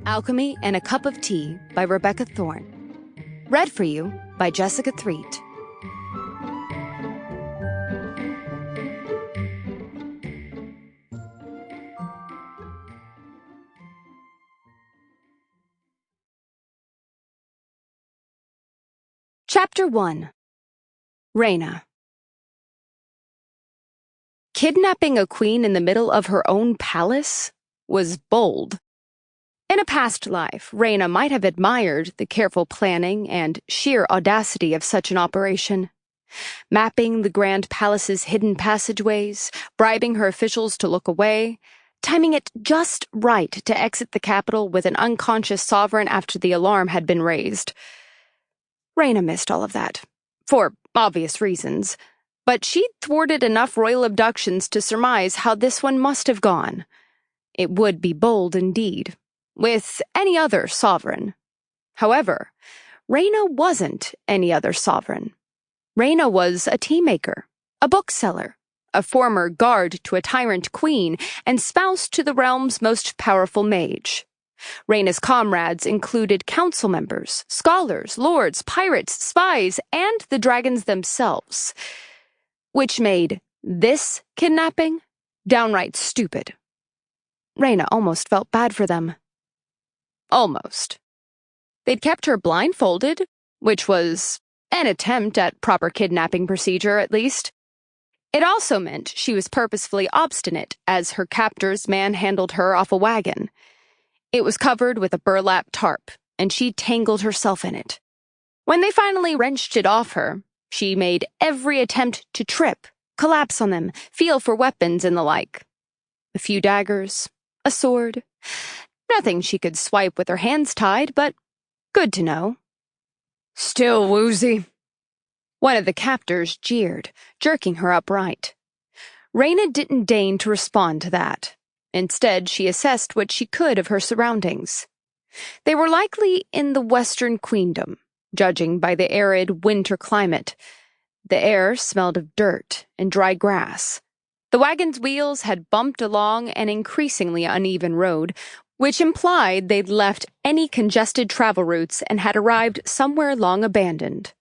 Alchemy and a Cup of Tea by Rebecca Thorne. Read for you by Jessica Threet. Chapter 1. Reyna. Kidnapping a queen in the middle of her own palace was bold. In a past life, Reyna might have admired the careful planning and sheer audacity of such an operation. Mapping the Grand Palace's hidden passageways, bribing her officials to look away, timing it just right to exit the capital with an unconscious sovereign after the alarm had been raised. Reyna missed all of that, for obvious reasons, but she'd thwarted enough royal abductions to surmise how this one must have gone. It would be bold indeed, with any other sovereign. However, Reyna wasn't any other sovereign. Reyna was a tea maker, a bookseller, a former guard to a tyrant queen, and spouse to the realm's most powerful mage. Reyna's comrades included council members, scholars, lords, pirates, spies, and the dragons themselves, which made this kidnapping downright stupid. Reyna almost felt bad for them. Almost. They'd kept her blindfolded, which was an attempt at proper kidnapping procedure, at least. It also meant she was purposefully obstinate as her captors manhandled her off a wagon. It was covered with a burlap tarp, and she tangled herself in it. When they finally wrenched it off her, she made every attempt to trip, collapse on them, feel for weapons and the like. A few daggers, a sword. Nothing she could swipe with her hands tied, but good to know. Still woozy. One of the captors jeered, jerking her upright. Reyna didn't deign to respond to that. Instead, she assessed what she could of her surroundings. They were likely in the Western Queendom, judging by the arid winter climate. The air smelled of dirt and dry grass. The wagon's wheels had bumped along an increasingly uneven road, which implied they'd left any congested travel routes and had arrived somewhere long abandoned.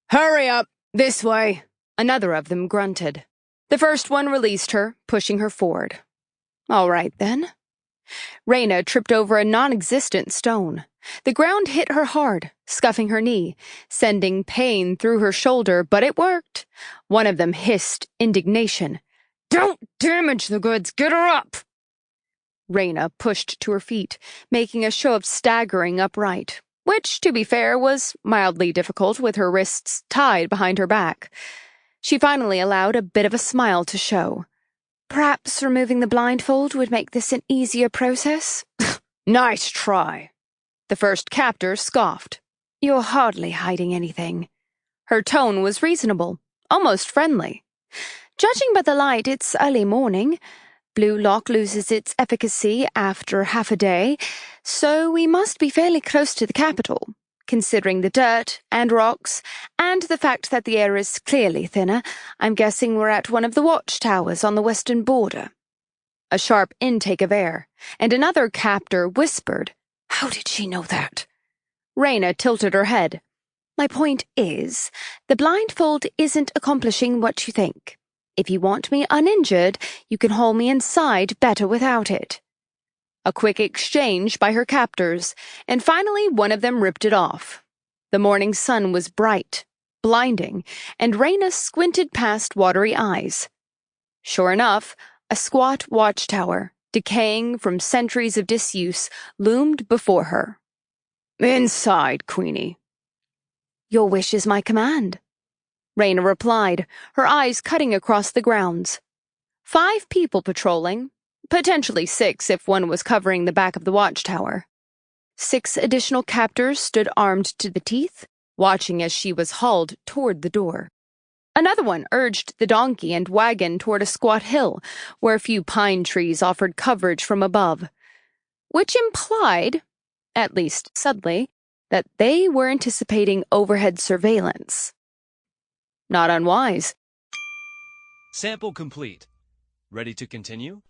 "Hurry up! This way!" another of them grunted. The first one released her, pushing her forward. All right, then. Reyna tripped over a non-existent stone. The ground hit her hard, scuffing her knee, sending pain through her shoulder, but it worked. One of them hissed indignation. "Don't damage the goods! Get her up!" Reyna pushed to her feet, making a show of staggering upright, which, to be fair, was mildly difficult with her wrists tied behind her back. She finally allowed a bit of a smile to show. Perhaps removing the blindfold would make this an easier process? Nice try. The first captor scoffed. You're hardly hiding anything. Her tone was reasonable, almost friendly. Judging by the light, it's early morning. Blue lock loses its efficacy after half a day, so we must be fairly close to the capital, considering the dirt and rocks, and the fact that the air is clearly thinner. I'm guessing we're at one of the watchtowers on the western border. A sharp intake of air, and another captor whispered, How did she know that? Reyna tilted her head. My point is, the blindfold isn't accomplishing what you think. If you want me uninjured, you can haul me inside better without it. A quick exchange by her captors, and finally one of them ripped it off. The morning sun was bright, blinding, and Reyna squinted past watery eyes. Sure enough, a squat watchtower, decaying from centuries of disuse, loomed before her. Inside, Queenie. Your wish is my command, Reyna replied, her eyes cutting across the grounds. 5 people patrolling, potentially 6 if one was covering the back of the watchtower. 6 additional captors stood armed to the teeth, watching as she was hauled toward the door. Another one urged the donkey and wagon toward a squat hill, where a few pine trees offered coverage from above, which implied, at least subtly, that they were anticipating overhead surveillance. Not unwise. Sample complete. Ready to continue?